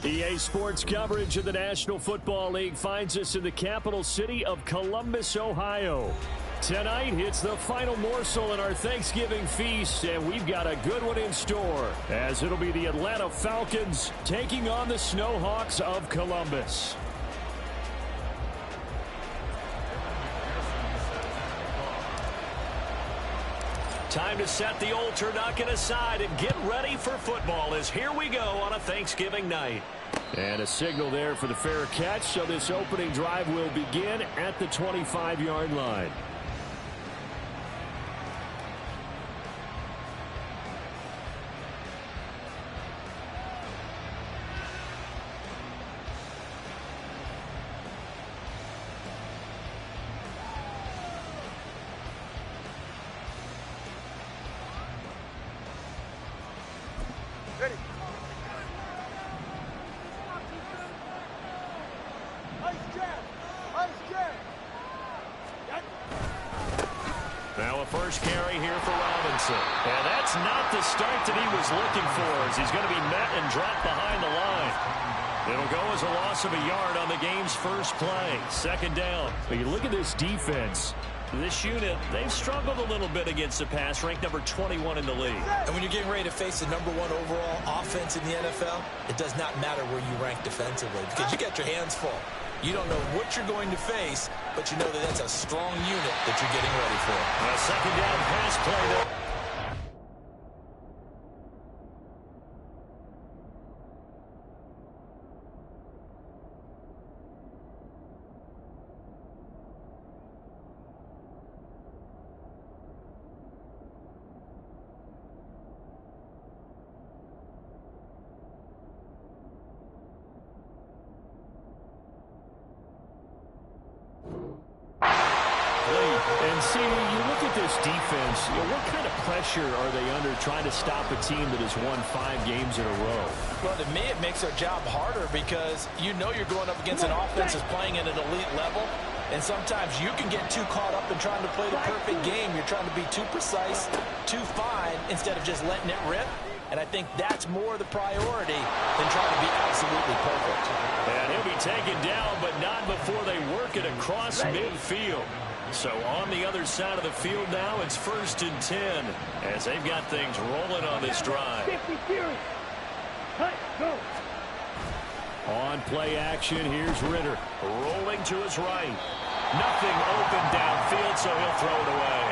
EA Sports coverage of the National Football League finds us in the capital city of Columbus, Ohio. Tonight, it's the final morsel in our Thanksgiving feast, and we've got a good one in store, as it'll be the Atlanta Falcons taking on the Snowhawks of Columbus. Time to set the old turducken aside and get ready for football, as here we go on a Thanksgiving night. And a signal there for the fair catch, so this opening drive will begin at the 25-yard line. Now a first carry here for Robinson. And that's not the start that he was looking for, as he's going to be met and dropped behind the line. It'll go as a loss of a yard on the game's first play. Second down. But you look at this defense. This unit, they've struggled a little bit against the pass, ranked number 21 in the league. And when you're getting ready to face the number 1 overall offense in the NFL, it does not matter where you rank defensively, because you got your hands full. You don't know what you're going to face, but you know that that's a strong unit that you're getting ready for. A second down pass play there. And see, you look at this defense, what kind of pressure are they under trying to stop a team that has won 5 games in a row? Well, to me, it makes their job harder, because you know you're going up against an offense that's playing at an elite level, and sometimes you can get too caught up in trying to play the perfect game. You're trying to be too precise, too fine, instead of just letting it rip. And I think that's more the priority than trying to be absolutely perfect. And he'll be taken down, but not before they work it across midfield. So on the other side of the field now, it's 1st and 10, as they've got things rolling on this drive. On play action, here's Ritter. Rolling to his right. Nothing open downfield, so he'll throw it away.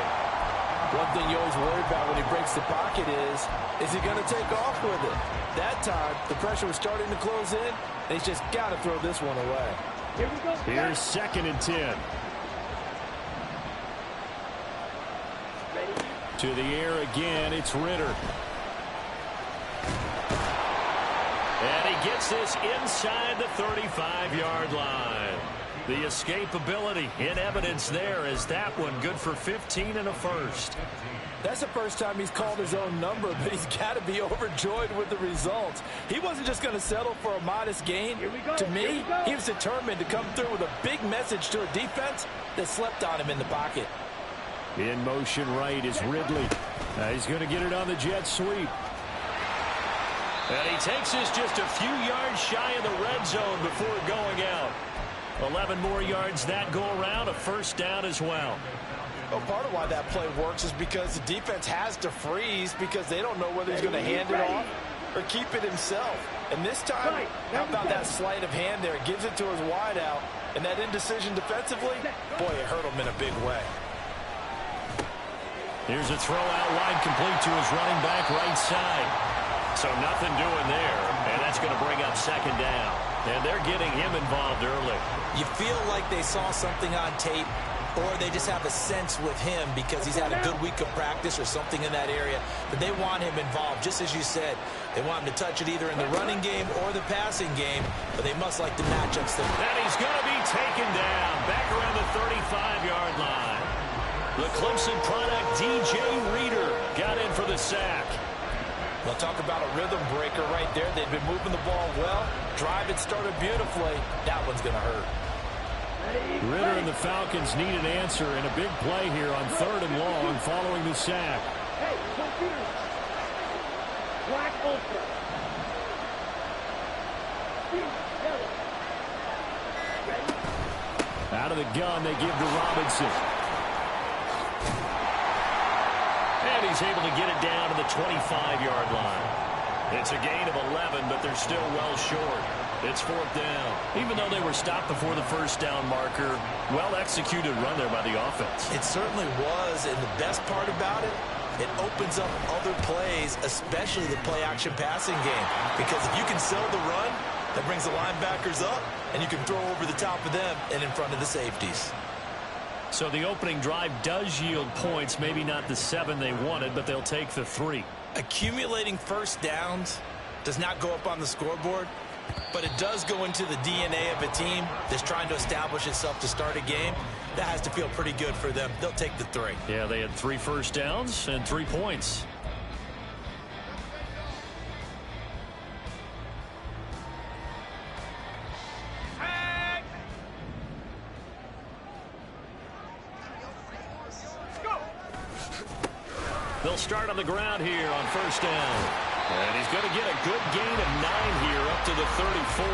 One thing you always worry about when he breaks the pocket is he going to take off with it? That time, the pressure was starting to close in, and he's just got to throw this one away. Here we go. Here's 2nd and 10. To the air again, it's Ritter. And he gets this inside the 35-yard line. The escapability in evidence there, as that one good for 15 and a first. That's the first time he's called his own number, but he's got to be overjoyed with the results. He wasn't just going to settle for a modest gain. To me, he was determined to come through with a big message to a defense that slept on him in the pocket. In motion right is Ridley. He's going to get it on the jet sweep. And he takes this just a few yards shy of the red zone before going out. 11 more yards that go around, a first down as well. Well, part of why that play works is because the defense has to freeze, because they don't know whether he's going to hand it off or keep it himself. And this time, how about that sleight of hand there? Gives it to his wideout, and that indecision defensively, boy, it hurt him in a big way. Here's a throw out wide, complete to his running back right side. So nothing doing there, and that's going to bring up 2nd down. And they're getting him involved early. You feel like they saw something on tape, or they just have a sense with him because he's had a good week of practice or something in that area. But they want him involved, just as you said. They want him to touch it either in the running game or the passing game, but they must like the matchups. And he's going to be taken down back around the 35-yard line. The Clemson product, DJ Reader, got in for the sack. Well, talk about a rhythm breaker right there. They've been moving the ball well. Drive had started beautifully. That one's going to hurt. Ritter and the Falcons need an answer, and a big play here on 3rd and long following the sack. Hey, black ultra. Out of the gun, they give to Robinson. And he's able to get it down to the 25-yard line. It's a gain of 11, but they're still well short. It's fourth down. Even though they were stopped before the first down marker, well-executed run there by the offense. It certainly was, and the best part about it, it opens up other plays, especially the play-action passing game. Because if you can sell the run, that brings the linebackers up, and you can throw over the top of them and in front of the safeties. So the opening drive does yield points, maybe not the 7 they wanted, but they'll take the 3. Accumulating first downs does not go up on the scoreboard, but it does go into the DNA of a team that's trying to establish itself to start a game. That has to feel pretty good for them. They'll take the 3. Yeah, they had 3 first downs and 3 points. They'll start on the ground here on first down. And he's going to get a good gain of 9 here up to the 34.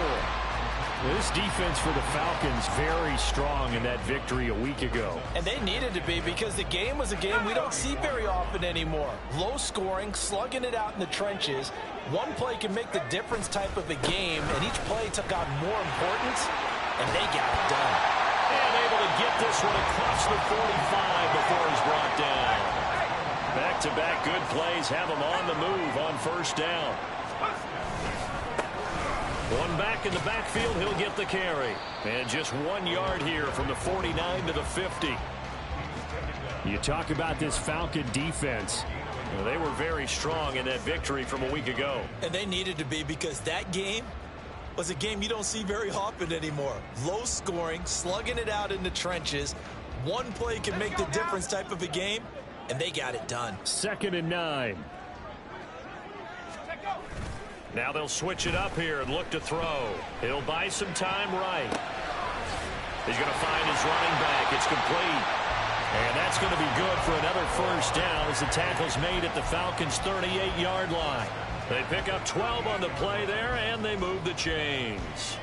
This defense for the Falcons very strong in that victory a week ago. And they needed to be, because the game was a game we don't see very often anymore. Low scoring, slugging it out in the trenches. One play can make the difference type of a game, and each play took on more importance, and they got it done. And able to get this one across the 45 before he's brought down. Back-to-back good plays have him on the move on first down. One back in the backfield, he'll get the carry. And just 1 yard here from the 49 to the 50. You talk about this Falcon defense. Well, they were very strong in that victory from a week ago. And they needed to be, because that game was a game you don't see very often anymore. Low scoring, slugging it out in the trenches. One play can make the difference type of a game, and they got it done. 2nd and 9. Now they'll switch it up here and look to throw. He'll buy some time right. He's going to find his running back. It's complete. And that's going to be good for another first down as the tackle's made at the Falcons' 38-yard line. They pick up 12 on the play there, and they move the chains.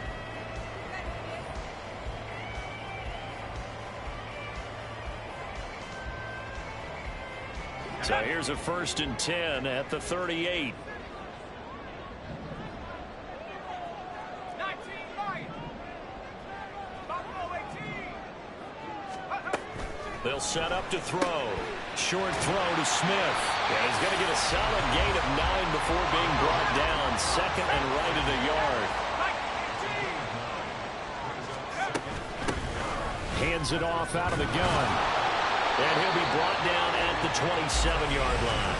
So here's a 1st and 10 at the 38. They'll set up to throw. Short throw to Smith. And he's going to get a solid gain of 9 before being brought down. 2nd and right at a yard. Hands it off out of the gun. And he'll be brought down at the 27-yard line.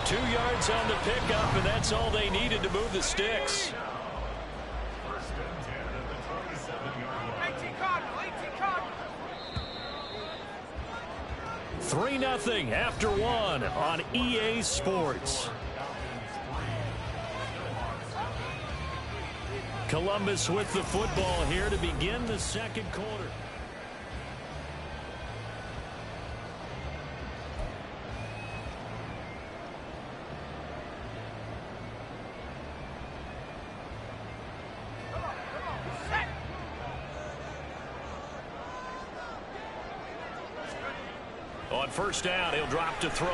2 yards on the pickup, and that's all they needed to move the sticks. 3-0 after 1 on EA Sports. Columbus with the football here to begin the 2nd quarter. On first down, he'll drop to throw.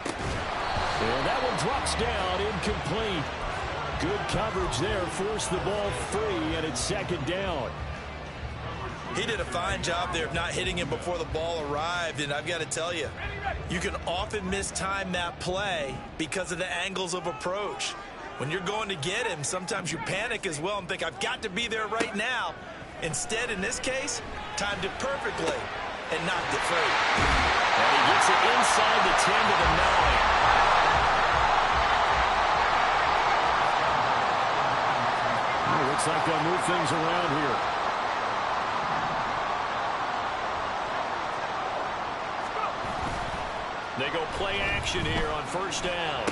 And that one drops down, incomplete. Good coverage there, forced the ball free, and it's 2nd down. He did a fine job there of not hitting him before the ball arrived, and I've got to tell you, you can often mistime that play because of the angles of approach. When you're going to get him, sometimes you panic as well and think, I've got to be there right now. Instead, in this case, timed it perfectly and knocked it free. And he gets it inside the 10 to the 9. Looks like they'll move things around here. They go play action here on first down.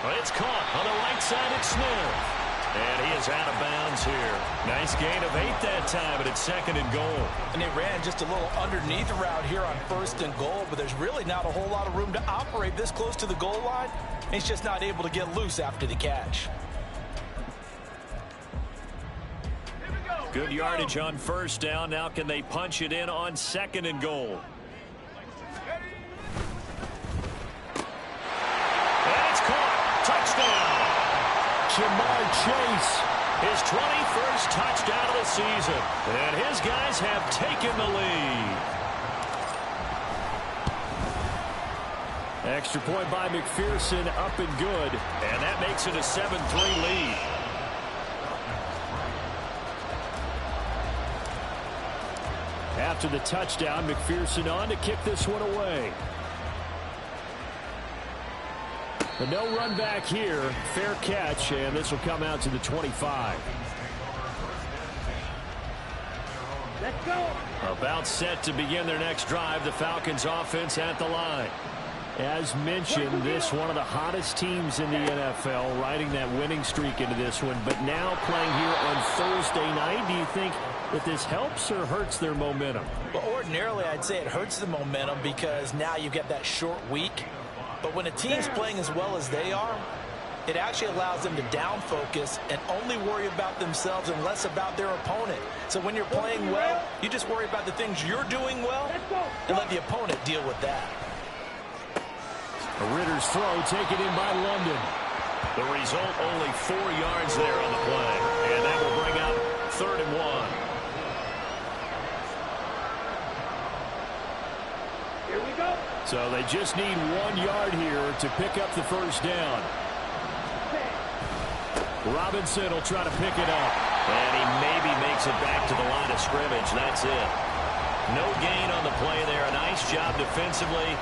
Well, it's caught on the right side at Smith. And he is out of bounds here. Nice gain of 8 that time, but it's 2nd and goal. And they ran just a little underneath route here on 1st and goal, but there's really not a whole lot of room to operate this close to the goal line. He's just not able to get loose after the catch. Good yardage on first down. Now can they punch it in on 2nd and goal? And it's caught. Touchdown. Jamar Chase. His 21st touchdown of the season. And his guys have taken the lead. Extra point by McPherson, up and good. And that makes it a 7-3 lead. After the touchdown, McPherson on to kick this one away. But no run back here. Fair catch, and this will come out to the 25. Let's go. About set to begin their next drive. The Falcons offense at the line. As mentioned, this one of the hottest teams in the NFL, riding that winning streak into this one, but now playing here on Thursday night. Do you think that this helps or hurts their momentum? Well, ordinarily, I'd say it hurts the momentum because now you get that short week. But when a team's playing as well as they are, it actually allows them to down focus and only worry about themselves and less about their opponent. So when you're playing well, you just worry about the things you're doing well and let the opponent deal with that. Ritter's throw taken in by London. The result, only 4 yards there on the play. And that will bring up 3rd and 1. Here we go. So they just need 1 yard here to pick up the first down. Robinson will try to pick it up. And he maybe makes it back to the line of scrimmage. That's it. No gain on the play there. A nice job defensively.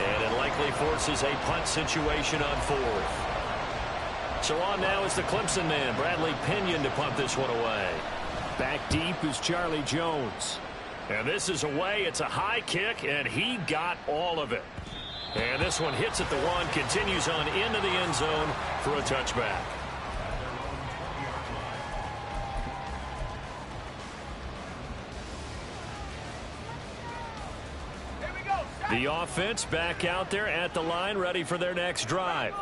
And it likely forces a punt situation on 4th. So on now is the Clemson man, Bradley Pinion, to punt this one away. Back deep is Charlie Jones. And this is away. It's a high kick, and he got all of it. And this one hits at the 1, continues on into the end zone for a touchback. The offense back out there at the line, ready for their next drive.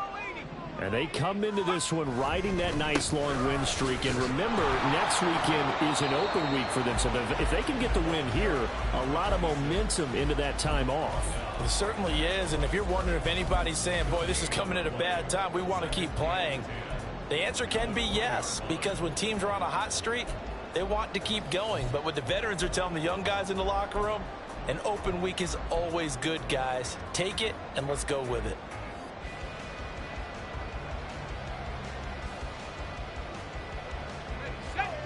And they come into this one riding that nice long win streak. And remember, next weekend is an open week for them. So if they can get the win here, a lot of momentum into that time off. It certainly is. And if you're wondering if anybody's saying, boy, this is coming at a bad time, we want to keep playing, the answer can be yes. Because when teams are on a hot streak, they want to keep going. But what the veterans are telling the young guys in the locker room, an open week is always good, guys. Take it, and let's go with it.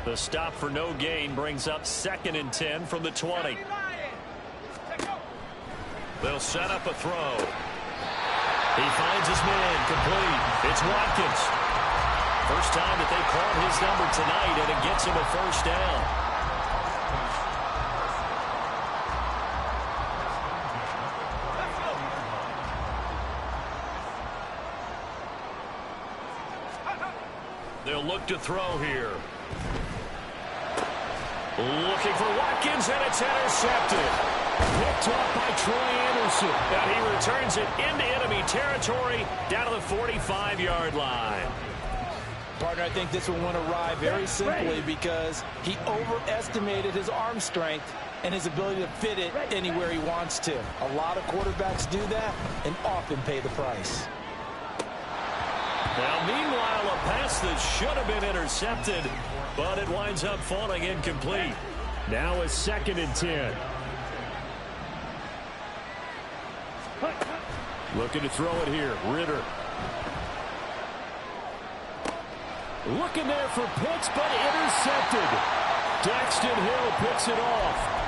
The stop for no gain brings up 2nd and 10 from the 20. They'll set up a throw. He finds his man, complete. It's Watkins. First time that they called his number tonight, and it gets him a first down. They'll look to throw here. Looking for Watkins, and it's intercepted. Picked off by Troy Anderson. And he returns it into enemy territory down to the 45-yard line. Partner, I think this one went awry very simply because he overestimated his arm strength and his ability to fit it anywhere he wants to. A lot of quarterbacks do that and often pay the price. Now, meanwhile, a pass that should have been intercepted, but it winds up falling incomplete. Now a 2nd and 10. Looking to throw it here. Ritter. Looking there for Pitts, but intercepted. Daxton Hill picks it off.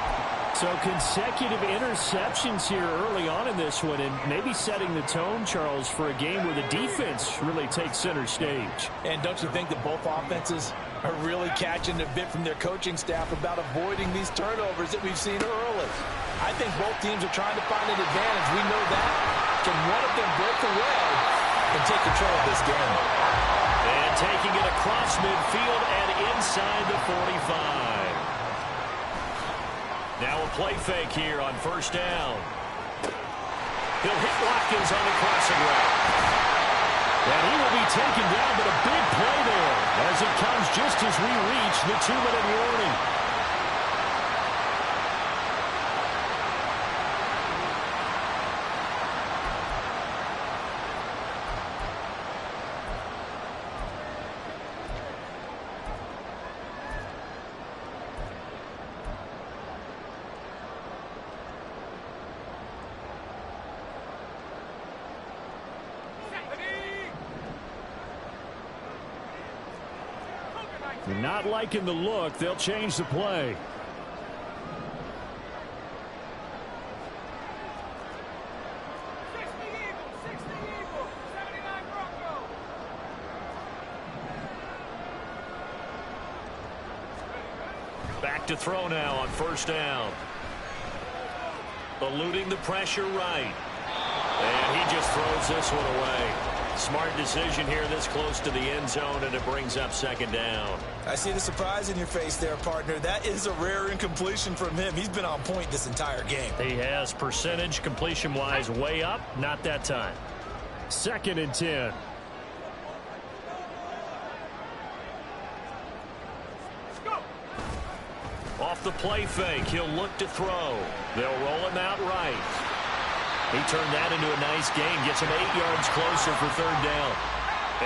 So consecutive interceptions here early on in this one, and maybe setting the tone, Charles, for a game where the defense really takes center stage. And don't you think that both offenses are really catching a bit from their coaching staff about avoiding these turnovers that we've seen early? I think both teams are trying to find an advantage. We know that. Can one of them break away and take control of this game? And taking it across midfield and inside the 45. Now a play fake here on first down. He'll hit Watkins on the crossing route. And he will be taken down, but a big play there as it comes just as we reach the 2-minute warning. They're not liking the look. They'll change the play. Back to throw now on first down. Eluding the pressure right. And he just throws this one away. Smart decision here this close to the end zone, and it brings up second down. I see the surprise in your face there, partner. That is a rare incompletion from him. He's been on point this entire game. He has percentage completion-wise way up. Not that time. 2nd and 10. Off the play fake, he'll look to throw. They'll roll him out right. He turned that into a nice gain, gets him 8 yards closer for third down.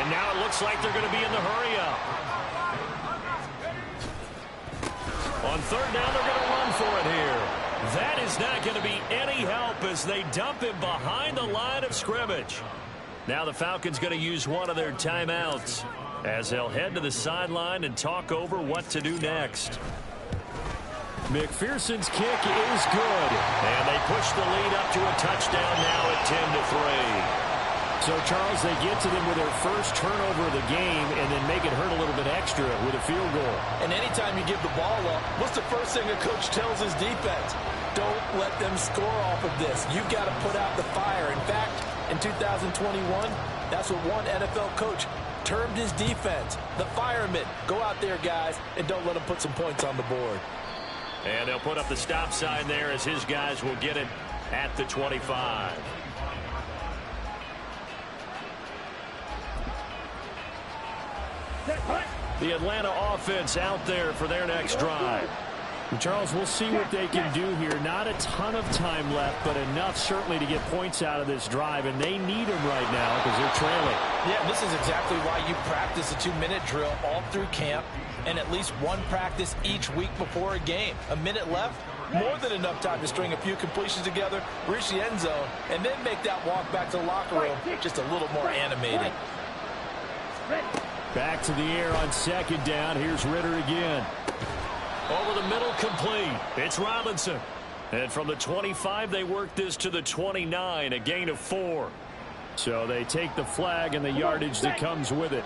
And now it looks like they're going to be in the hurry-up. On third down, they're going to run for it here. That is not going to be any help as they dump him behind the line of scrimmage. Now the Falcons going to use one of their timeouts as they'll head to the sideline and talk over what to do next. McPherson's kick is good. And they push the lead up to a touchdown now at 10-3. So, Charles, they get to them with their first turnover of the game and then make it hurt a little bit extra with a field goal. And anytime you give the ball up, what's the first thing a coach tells his defense? Don't let them score off of this. You've got to put out the fire. In fact, in 2021, that's what one NFL coach termed his defense. The firemen. Go out there, guys, and don't let them put some points on the board. And they'll put up the stop sign there as his guys will get it at the 25. The Atlanta offense out there for their next drive. And Charles, we'll see what they can do here. Not a ton of time left, but enough certainly to get points out of this drive, and they need them right now because they're trailing. Yeah, this is exactly why you practice a 2-minute drill all through camp and at least one practice each week before a game. A minute left, more than enough time to string a few completions together, reach the end zone, and then make that walk back to the locker room just a little more animated. Back to the air on second down. Here's Ritter again. Over the middle, complete. It's Robinson. And from the 25, they work this to the 29, a gain of 4. So they take the flag and the yardage that comes with it.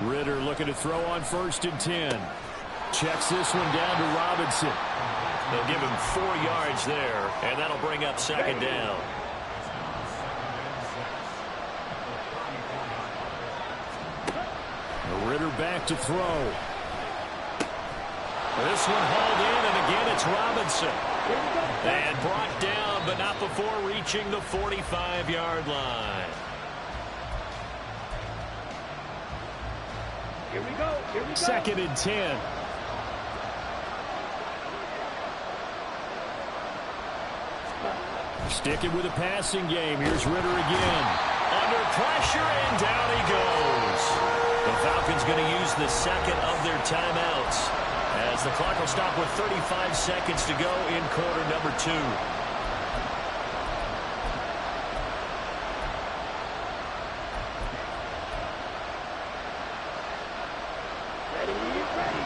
Ritter looking to throw on 1st and 10. Checks this one down to Robinson. They'll give him 4 yards there, and that'll bring up second down. Ritter back to throw. This one hauled in, and again it's Robinson. And brought down, but not before reaching the 45-yard line. Here we go. 2nd and 10. Sticking with a passing game. Here's Ritter again. Under pressure, and down he goes. The Falcons going to use the second of their timeouts as the clock will stop with 35 seconds to go in quarter number 2.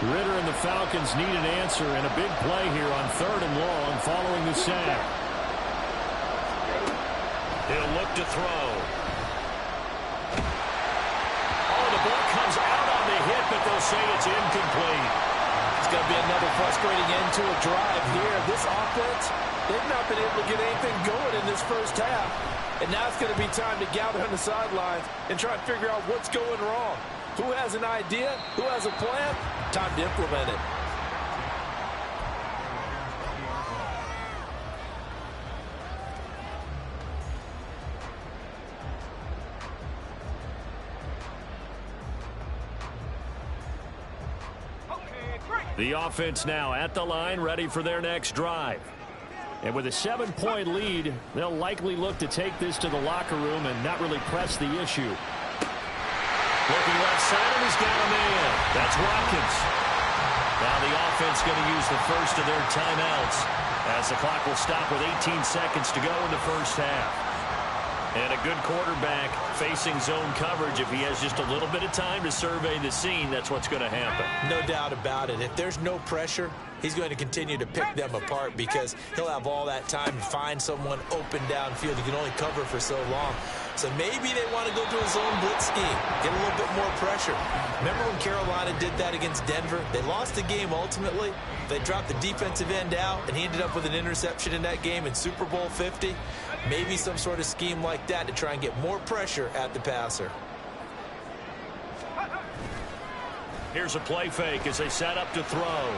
Ritter and the Falcons need an answer and a big play here on 3rd and long following the sack. He'll look to throw. Oh, the ball comes out on the hit, but they'll say it's incomplete. It's going to be another frustrating end to a drive here. This offense, they've not been able to get anything going in this first half. And now it's going to be time to gather on the sidelines and try and figure out what's going wrong. Who has an idea? Who has a plan? Time to implement it. The offense now at the line, ready for their next drive. And with a 7-point lead, they'll likely look to take this to the locker room and not really press the issue. Looking left side, and he's got a man. That's Watkins. Now the offense going to use the first of their timeouts as the clock will stop with 18 seconds to go in the first half. And a good quarterback facing zone coverage. If he has just a little bit of time to survey the scene, that's what's going to happen. No doubt about it. If there's no pressure, he's going to continue to pick them apart because he'll have all that time to find someone open downfield. He can only cover for so long. So maybe they want to go to a zone blitz scheme, get a little bit more pressure. Remember when Carolina did that against Denver? They lost the game ultimately. They dropped the defensive end out, and he ended up with an interception in that game in Super Bowl 50. Maybe some sort of scheme like that to try and get more pressure at the passer. Here's a play fake as they set up to throw.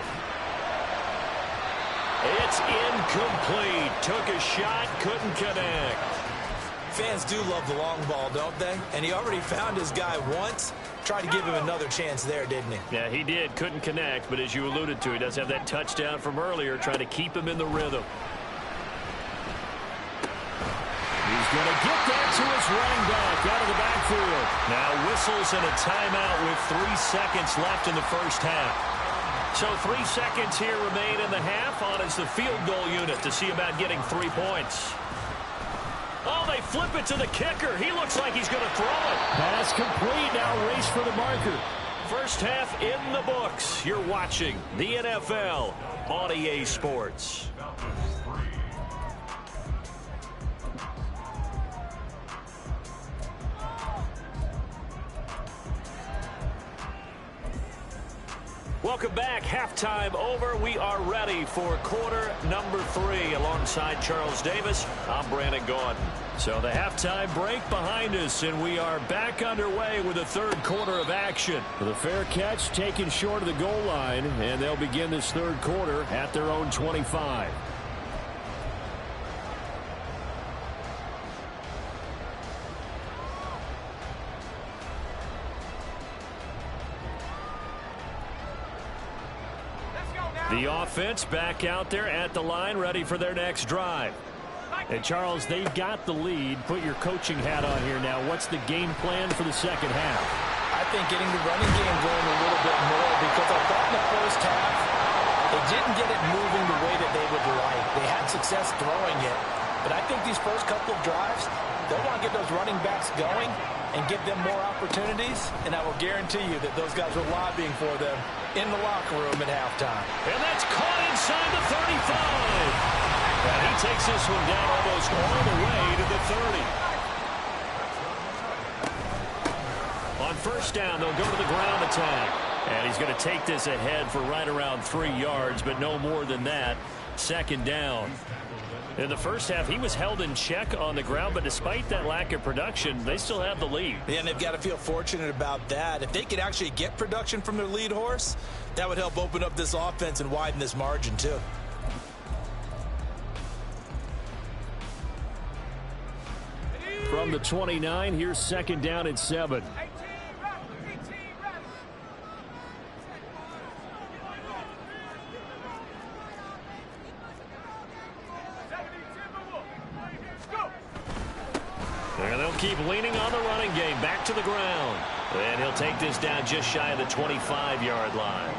It's incomplete. Took a shot, couldn't connect. Fans do love the long ball, don't they? And he already found his guy once. Tried to give him another chance there, didn't he? Yeah, he did. Couldn't connect, but as you alluded to, he does have that touchdown from earlier, trying to keep him in the rhythm. He's going to get that to his running back out of the backfield. Now whistles and a timeout with 3 seconds left in the first half. So 3 seconds here remain in the half. On is the field goal unit to see about getting 3 points. Oh, they flip it to the kicker. He looks like he's going to throw it. Pass complete. Now race for the marker. First half in the books. You're watching the NFL on EA Sports. Welcome back. Halftime over. We are ready for quarter number 3. Alongside Charles Davis, I'm Brandon Gaudin. So the halftime break behind us, and we are back underway with the third quarter of action. With a fair catch taken short of the goal line, and they'll begin this third quarter at their own 25. The offense back out there at the line, ready for their next drive. And Charles, they've got the lead. Put your coaching hat on here now. What's the game plan for the second half? I think getting the running game going a little bit more, because I thought in the first half they didn't get it moving the way that they would like. They had success throwing it, but I think these first couple of drives, they'll want to get those running backs going and give them more opportunities, and I will guarantee you that those guys were lobbying for them in the locker room at halftime. And that's caught inside the 35. And he takes this one down almost all the way to the 30. On first down, they'll go to the ground attack. And he's going to take this ahead for right around 3 yards, but no more than that. Second down. In the first half, he was held in check on the ground, but despite that lack of production, they still have the lead. Yeah, and they've got to feel fortunate about that. If they could actually get production from their lead horse, that would help open up this offense and widen this margin too. From the 29, here's second down and 7. And they'll keep leaning on the running game. Back to the ground. And he'll take this down just shy of the 25-yard line.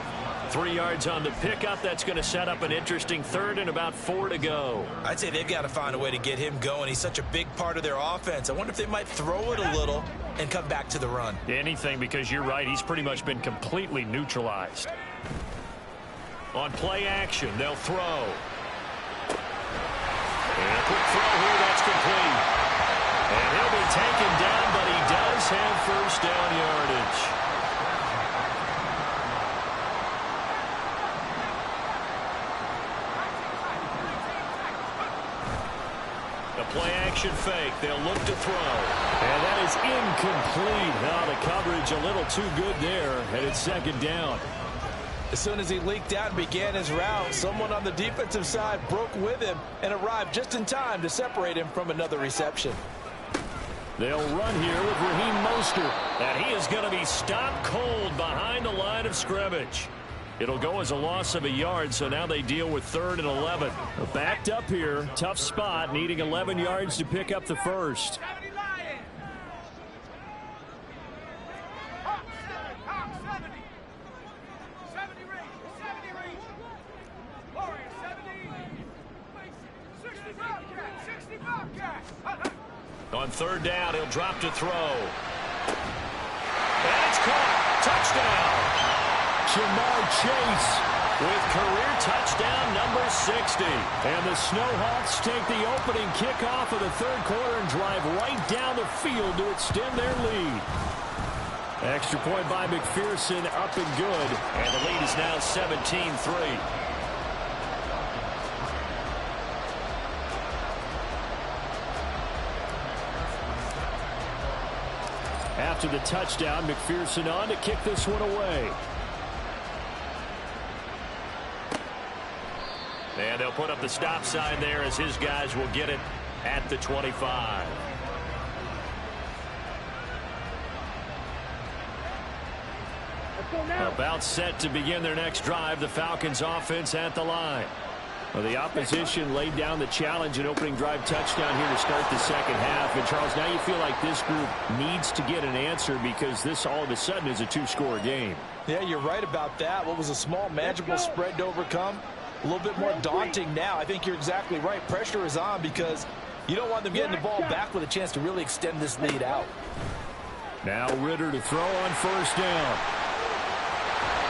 3 yards on the pickup. That's going to set up an interesting third and about 4 to go. I'd say they've got to find a way to get him going. He's such a big part of their offense. I wonder if they might throw it a little and come back to the run. Anything, because you're right. He's pretty much been completely neutralized. On play action, they'll throw. And a quick throw here. That's complete. And he'll be taken down, but he does have first down yardage. The play-action fake. They'll look to throw. And that is incomplete. Now the coverage a little too good there, and it's second down. As soon as he leaked out and began his route, someone on the defensive side broke with him and arrived just in time to separate him from another reception. They'll run here with Raheem Mostert. And he is going to be stopped cold behind the line of scrimmage. It'll go as a loss of a yard, so now they deal with 3rd and 11. Backed up here, tough spot, needing 11 yards to pick up the first. On 3rd down, he'll drop to throw. And it's caught. Touchdown. Jamar Chase with career touchdown number 60. And the Snowhawks take the opening kickoff of the 3rd quarter and drive right down the field to extend their lead. Extra point by McPherson, up and good. And the lead is now 17-3. After the touchdown, McPherson on to kick this one away. And they'll put up the stop sign there as his guys will get it at the 25. About set to begin their next drive. The Falcons offense at the line. Well, the opposition laid down the challenge and opening drive touchdown here to start the second half. And, Charles, now you feel like this group needs to get an answer because this all of a sudden is a 2-score game. Yeah, you're right about that. What was a small, manageable spread to overcome, a little bit more daunting now. I think you're exactly right. Pressure is on because you don't want them getting the ball back with a chance to really extend this lead out. Now Ridder to throw on 1st down.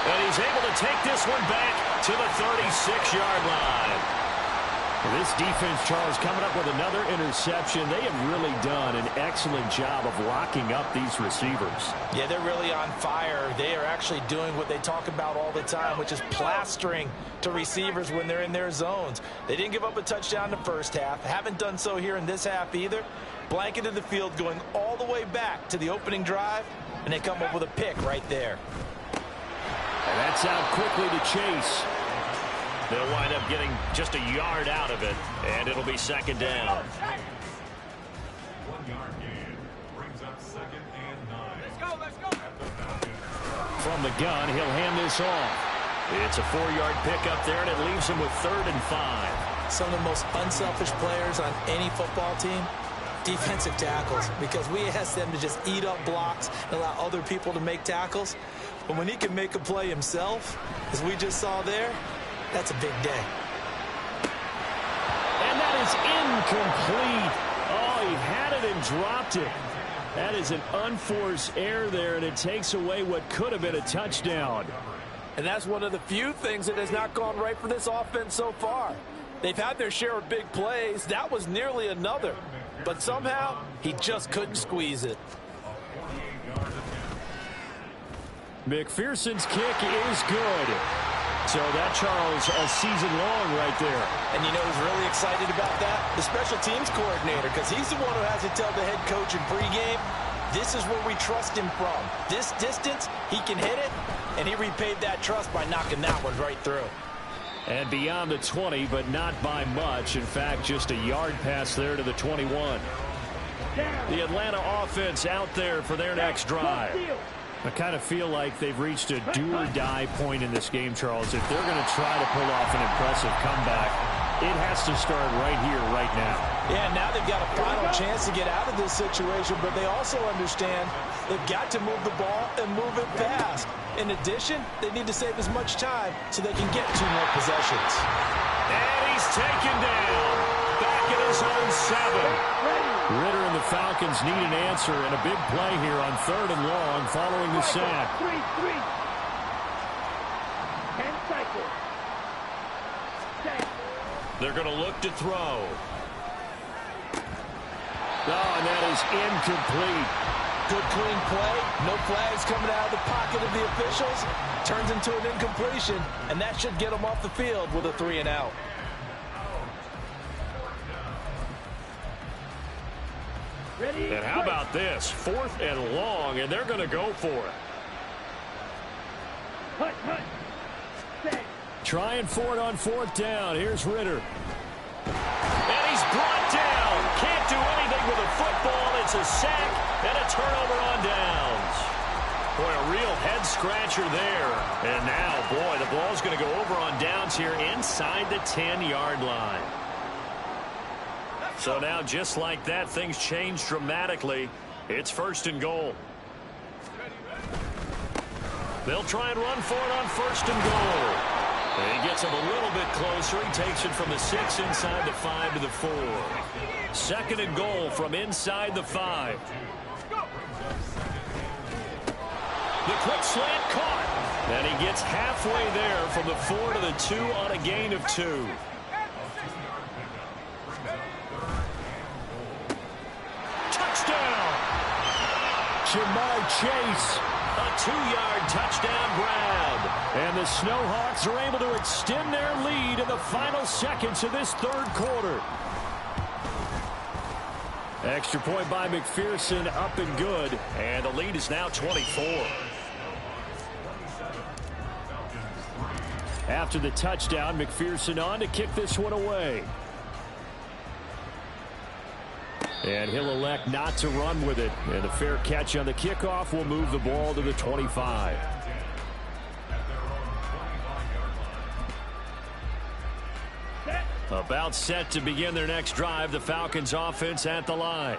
And he's able to take this one back to the 36-yard line. Well, this defense, Charles, coming up with another interception. They have really done an excellent job of locking up these receivers. Yeah, they're really on fire. They are actually doing what they talk about all the time, which is plastering to receivers when they're in their zones. They didn't give up a touchdown in the first half. Haven't done so here in this half either. Blanketed the field going all the way back to the opening drive, and they come up with a pick right there. And that's out quickly to Chase. They'll wind up getting just a yard out of it, and it'll be 2nd down. 1-yard gain brings up 2nd and 9. Let's go. From the gun, he'll hand this off. It's a 4-yard pickup there, and it leaves him with 3rd and 5. Some of the most unselfish players on any football team, defensive tackles, because we ask them to just eat up blocks and allow other people to make tackles. But when he can make a play himself, as we just saw there, that's a big day. And that is incomplete. Oh, he had it and dropped it. That is an unforced error there, and it takes away what could have been a touchdown. And that's one of the few things that has not gone right for this offense so far. They've had their share of big plays. That was nearly another. But somehow, he just couldn't squeeze it. McPherson's kick is good. So that, Charles, a season long right there. And you know who's really excited about that? The special teams coordinator, because he's the one who has to tell the head coach in pregame, this is where we trust him from. This distance, he can hit it, and he repaid that trust by knocking that one right through. And beyond the 20, but not by much. In fact, just a yard pass there to the 21. The Atlanta offense out there for their next drive. I kind of feel like they've reached a do-or-die point in this game, Charles. If they're going to try to pull off an impressive comeback, it has to start right here, right now. Yeah, now they've got a final chance to get out of this situation, but they also understand they've got to move the ball and move it fast. In addition, they need to save as much time so they can get 2 more possessions. And he's taken down. Back at his own 7. Ridder and the Falcons need an answer, and a big play here on 3rd and long following the sack. 10 cycles. They're going to look to throw. Oh, and that is incomplete. Good clean play. No flags coming out of the pocket of the officials. Turns into an incompletion, and that should get them off the field with a 3 and out. And how about this? 4th and long, and they're going to go for it. Trying for it on 4th down. Here's Ridder. And he's brought down. Can't do anything with a football. It's a sack and a turnover on downs. Boy, Boy, a real head-scratcher there. And now, boy, the ball's going to go over on downs here inside the 10-yard line. So now, just like that, things change dramatically. It's 1st and goal. They'll try and run for it on 1st and goal. And he gets him a little bit closer. He takes it from the 6 inside the 5 to the 4. 2nd and goal from inside the 5. The quick slant caught. And he gets halfway there from the 4 to the 2 on a gain of 2. Touchdown! Jamar Chase. A 2-yard touchdown grab. And the Snowhawks are able to extend their lead in the final seconds of this 3rd quarter. Extra point by McPherson, up and good. And the lead is now 24. After the touchdown, McPherson on to kick this one away. And he'll elect not to run with it. And a fair catch on the kickoff will move the ball to the 25. About set to begin their next drive, the Falcons offense at the line.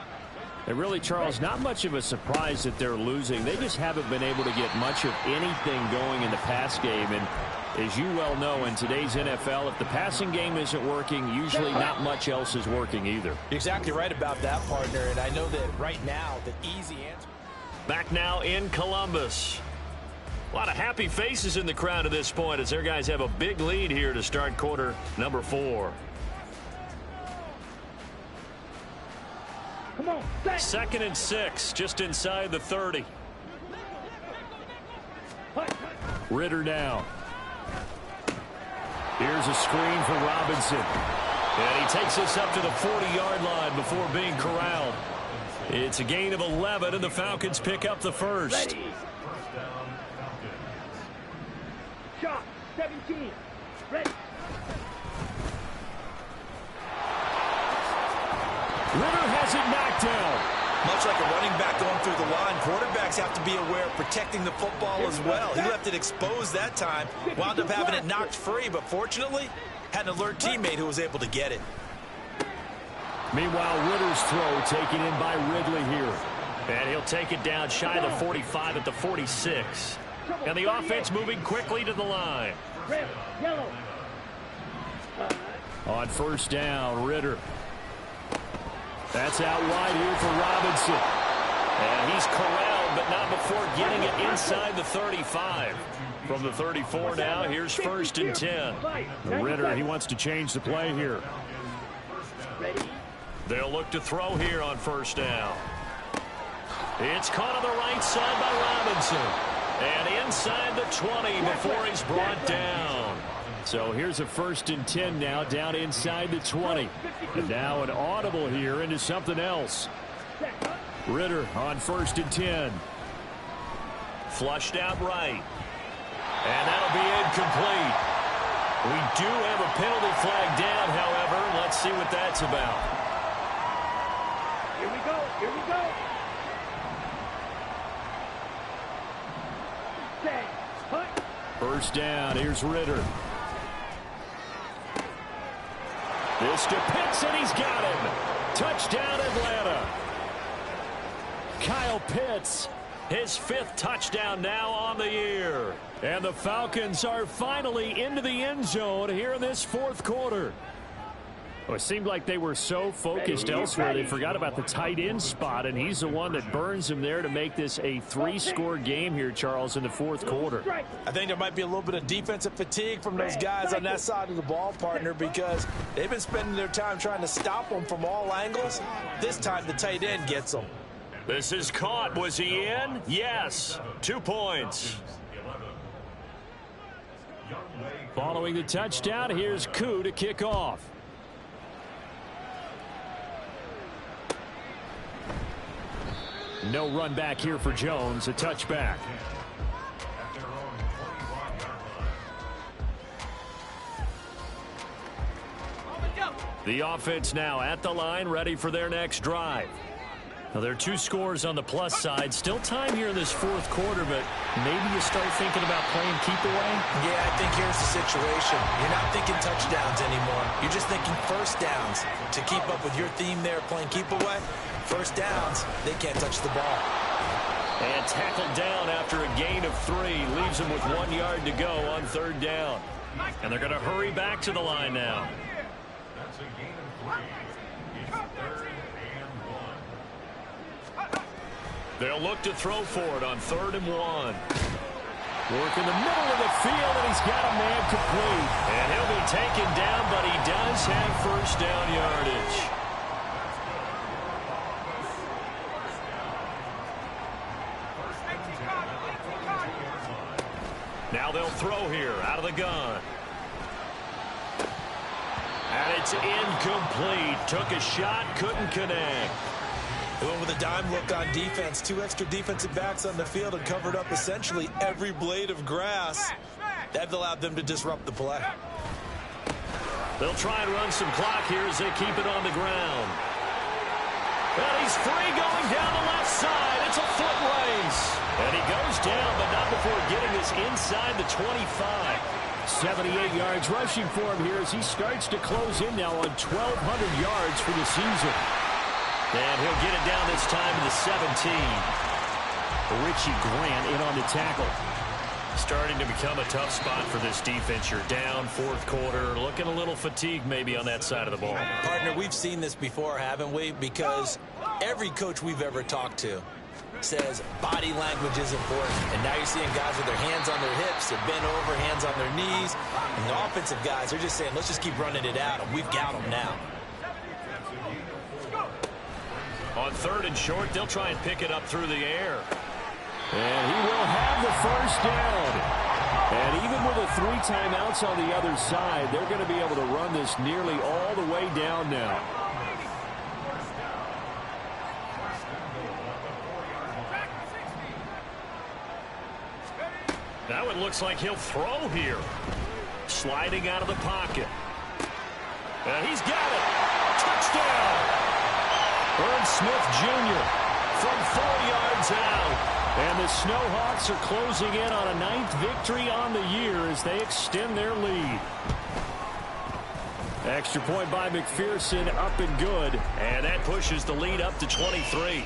And really, Charles, not much of a surprise that they're losing. They just haven't been able to get much of anything going in the pass game. And as you well know, in today's NFL, if the passing game isn't working, usually not much else is working either. You're exactly right about that, partner. And I know that right now, the easy answer. Back now in Columbus. A lot of happy faces in the crowd at this point as their guys have a big lead here to start quarter number 4. Come on, 2nd and 6, just inside the 30. Ritter now. Here's a screen for Robinson. And he takes us up to the 40-yard line before being corralled. It's a gain of 11, and the Falcons pick up the first. Ready. Shot, 17. Ready. Ritter has it knocked down. Much like a running back going through the line, quarterbacks have to be aware of protecting the football as well. He left it exposed that time, wound up having it knocked free, but fortunately, had an alert teammate who was able to get it. Meanwhile, Ritter's throw taken in by Ridley here. And he'll take it down shy of the 45 at the 46. And the offense moving quickly to the line. Red, yellow. On 1st down, Ritter. That's out wide here for Robinson. And he's corralled, but not before getting it inside the 35. From the 34 now, here's 1st and 10. Ritter, he wants to change the play here. Ready. They'll look to throw here on 1st down. It's caught on the right side by Robinson. And inside the 20 before he's brought down. So here's a 1st and 10 now, down inside the 20. And now an audible here into something else. Ritter on 1st and 10. Flushed out right. And that'll be incomplete. We do have a penalty flag down, however. Let's see what that's about. Here we go. Here we go. Say, hut. 1st down. Here's Ritter. This to Pitts, and he's got him. Touchdown, Atlanta. Kyle Pitts, his 5th touchdown now on the year. And the Falcons are finally into the end zone here in this 4th quarter. Well, it seemed like they were so focused elsewhere, they forgot about the tight end spot, and he's the one that burns him there to make this a 3-score game here, Charles, in the 4th quarter. I think there might be a little bit of defensive fatigue from those guys on that side of the ball, partner, because they've been spending their time trying to stop them from all angles. This time the tight end gets them. This is caught. Was he in? Yes. 2 points. Following the touchdown, here's Koo to kick off. No run back here for Jones, a touchback. The offense now at the line, ready for their next drive. Now, there are 2 scores on the plus side. Still time here in this fourth quarter, but maybe you start thinking about playing keep away? Yeah, I think here's the situation. You're not thinking touchdowns anymore. You're just thinking first downs. To keep up with your theme there, playing keep away, first downs, they can't touch the ball. And tackled down after a gain of 3. Leaves him with 1 yard to go on third down. And they're going to hurry back to the line now. That's a gain of 3. It's 3rd and 1. They'll look to throw for it on 3rd and 1. Work in the middle of the field, and he's got a man complete. And he'll be taken down, but he does have first down yardage. Now they'll throw here out of the gun. And it's incomplete. Took a shot, couldn't connect. They went with a dime look on defense. 2 extra defensive backs on the field and covered up essentially every blade of grass. That allowed them to disrupt the play. They'll try and run some clock here as they keep it on the ground. And he's free going down the left side. It's a foot race. And he goes down, but not before getting this inside the 25. 78 yards rushing for him here as he starts to close in now on 1,200 yards for the season. And he'll get it down this time to the 17. Richie Grant in on the tackle. Starting to become a tough spot for this defense. You're down fourth quarter. Looking a little fatigued maybe on that side of the ball. Partner, we've seen this before, haven't we? Because every coach we've ever talked to says body language is important. And now you're seeing guys with their hands on their hips, they're bent over, hands on their knees. And the offensive guys, they're just saying, let's just keep running it out, and we've got them now. On 3rd and short, they'll try and pick it up through the air. And he will have the first down. And even with the 3 timeouts on the other side, they're going to be able to run this nearly all the way down now. Now it looks like he'll throw here. Sliding out of the pocket. And he's got it. Touchdown. Ern Smith Jr. from 4 yards out. And the Snowhawks are closing in on a 9th victory on the year as they extend their lead. Extra point by McPherson, up and good. And that pushes the lead up to 23.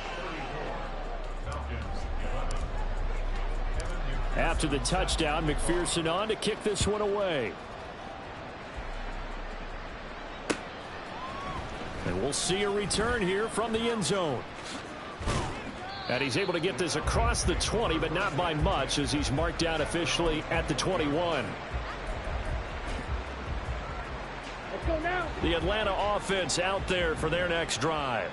After the touchdown, McPherson on to kick this one away. And we'll see a return here from the end zone. And he's able to get this across the 20, but not by much as he's marked down officially at the 21. Let's go now. The Atlanta offense out there for their next drive.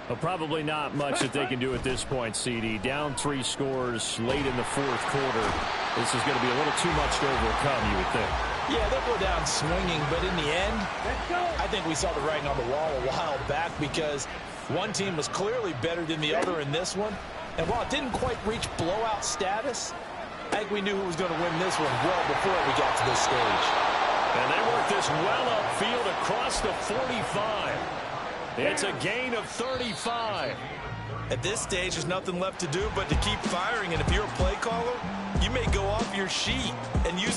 Well, probably not much that they can do at this point, CD. Down 3 scores late in the fourth quarter. This is going to be a little too much to overcome, you would think. Yeah, they'll go down swinging, but in the end, I think we saw the writing on the wall a while back because one team was clearly better than the other in this one. And while it didn't quite reach blowout status, I think we knew who was going to win this one well before we got to this stage. And they work this well upfield across the 45. It's a gain of 35. At this stage, there's nothing left to do but to keep firing. And if you're a play caller, you may go off your sheet and use some